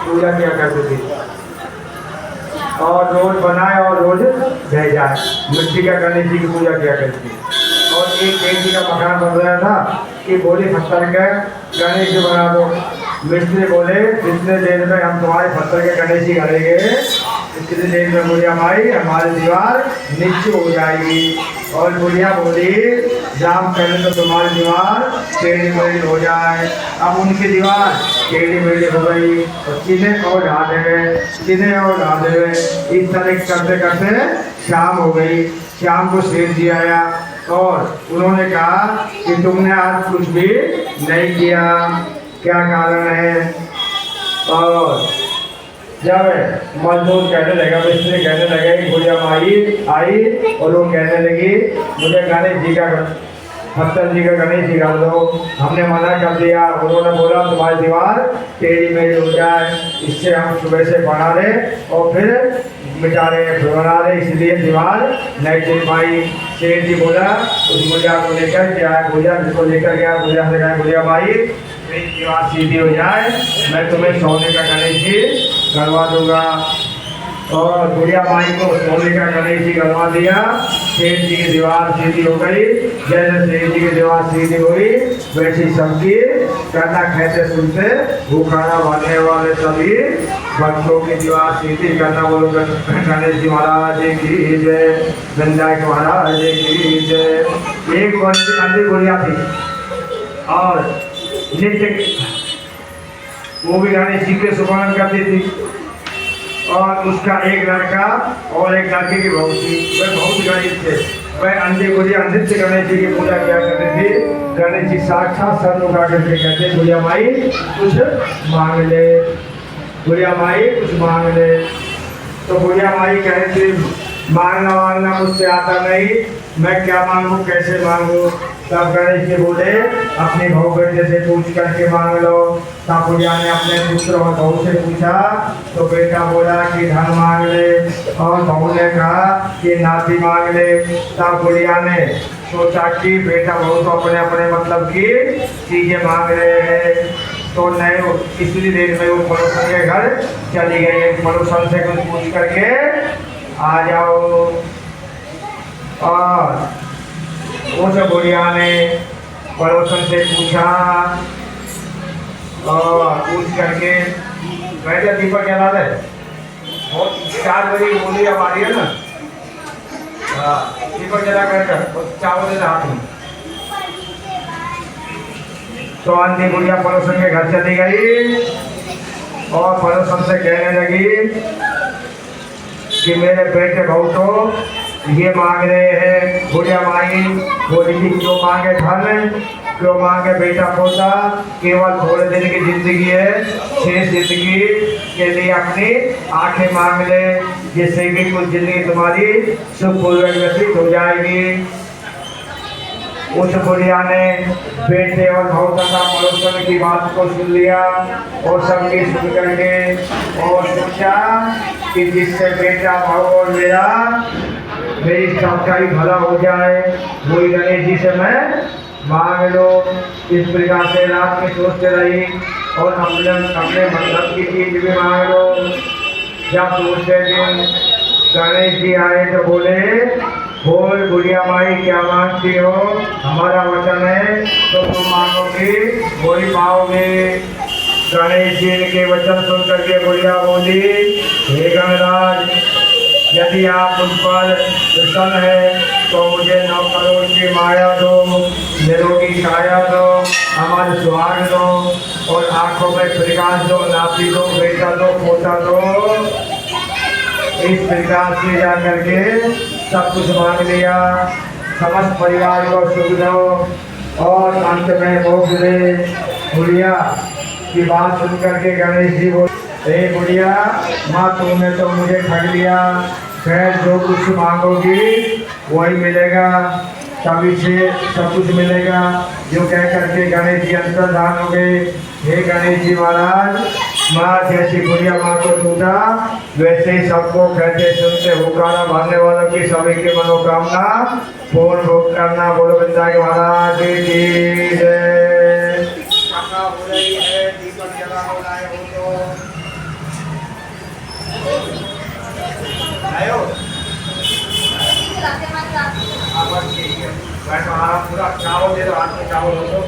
पूजा किया करते थे और रोज बनाए और रोज भेजाए। मिट्टी का गणेश जी की पूजा किया करती थी। और एक गणेश जी का मकान बन रहा था कि बोले पत्थर के गणेश जी बना दो। मिस्त्री बोले जितने देर में हम तुम्हारे पत्थर के गणेश जी करेंगे इतनी देर में बुढ़िया माई हमारी दीवार नीचे हो जाएगी। और बुढ़िया बोली जाम करने तो तुम्हारी दीवार टेढ़ी मेढ़ी हो जाए। अब उनकी दीवार टेढ़ी मेढ़ी हो गई और चिन्ह और ढा देवे, चिन्ह और ढा देवे। इस तरह करते करते शाम हो गई। शाम को सेठ जी आया और उन्होंने कहा कि तुमने आज कुछ भी नहीं किया, क्या कारण है। और जब मजदूर कहने लगा, मिस्त्री कहने लगे, बुढ़िया माई आई और वो कहने लगी मुझे गणेश जी का भक्तन जी का गणेश जी कर दो। हमने मना कर दिया। उन्होंने बोला तुम्हारी दीवार टेढ़ी मेढ़ी हो जाए, इससे हम सुबह से बना रहे और फिर मिटा रहे फिर बना रहे, इसलिए दीवार नहीं चल पाई। सेठ जी बोला उस बुढ़िया को लेकर क्या है, बुढ़िया जिसको लेकर गया बुढ़िया से कहा बुढ़िया भाई मेरी दीवार सीधी हो जाए, मैं तुम्हें सोने का गणेश जी करवा दूंगा। और बुढ़िया माई को सोने का गणेश जी करवा दिया। सेठ जी की दीवार सीधी हो गई। जैसे सेठ जी की दीवार सीधी हुई वैसी सबकी कहना कहते सुनते भूखाना बनने वाले सभी भक्तों की दीवार सीधी करना। बोलो गणेश जी महाराज की जय, विनायक महाराज की जय। एक अंधी बुढ़िया थी और नित्य वो भी गणेश जी के सुमरण करती थी। और उसका एक लड़का और एक लड़की की बहू थी। वह बहुत गरीब थे। वह अंधी बुढ़िया नृत्य गणेश जी की पूजा किया करते थे। गणेश जी साक्षात सर उठा करके कहते बुढ़िया माई कुछ मांग ले, बुढ़िया माई कुछ मांग ले। तो बुढ़िया माई कहती मांगना मांगना मुझसे आता नहीं, मैं क्या मांगू कैसे मांगू। तब गणेश जी बोले अपनी बहू बेटे से पूछ करके मांग लो। तब बुढ़िया ने अपने पुत्र और बहू से पूछा तो बेटा बोला कि धन मांग ले और बहू ने कहा कि नाती मांग ले। तब बुढ़िया ने सोचा कि बेटा बहू तो अपने अपने मतलब की चीजें मांग रहे हैं तो नहीं, इसलिए देर में वो पड़ोसन के घर चली गई। पड़ोसन से कुछ पूछ करके आ जाओ। और उस बुढ़िया ने पड़ोसन से पूछा और पूछ करके वैसे दीपक जला दे और 4 बजे बोली अब आ रही है ना। दीपक जला कर चावल दे हाथ में। तो अंधी बुढ़िया पड़ोसन के घर चली गई और पड़ोसन से कहने लगी कि मेरे बेटे बहू तो ये मांग रहे हैं। बुढ़िया माई बोली कि क्यों मांगे धन, क्यों मांगे बेटा पोता, केवल थोड़े दिन की जिंदगी है, शेष जिंदगी के लिए अपनी आंखें मांग ले जिससे कि कुछ जिंदगी तुम्हारी सुखपूर्वक व्यतीत हो जाएगी। उस बुढ़िया ने बेटे और बहू तथा पड़ोसन की बात को सुन लिया और सबकी सुन करके और सोचा कि जिससे बेटा बहू और मेरी सबका ही भला हो जाए वही गणेश जी से मैं मांग लो। इस प्रकार से रात में सोचते रही और अपने मतलब की चीज भी मांग लो। जब दूसरे दिन गणेश जी आए तो बोले बोल बुढ़िया माई क्या मांगती हो, हमारा वचन है तो तुम मांगोगी वही पाओगे। गणेश जी के वचन सुन करके बुढ़िया बोली हे गणराज यदि आप मुझ पर प्रसन्न है तो मुझे 9 करोड़ की माया दो, निरोगी काया दो, हमारे सुहाग दो और आंखों में प्रकाश दो, नाती दो, बेटा दो, पोता दो। इस प्रकार से जा करके सब कुछ मांग लिया। समस्त परिवार को सुख दो और अंत में मोक्ष दे। बुढ़िया की बात सुन करके गणेश जी बोले हे बुढ़िया माँ तुमने तो मुझे ठग लिया, खैर जो कुछ मांगोगी वही मिलेगा, तभी से सब कुछ मिलेगा। जो कह करके गणेश जी अंतर्धान हो गए। हे गणेश जी महाराज माँ जैसी बुढ़िया माँ को टूटा वैसे ही सबको कहते सुनते हुकारा भरने वालों की सभी की मनोकामना पूर्ण भोग करना। बोलो विनायक महाराज की जय। हाँ बस ठीक है। बैठो आराम, पूरा चावल दे दो, हाथ में चावल हो तो।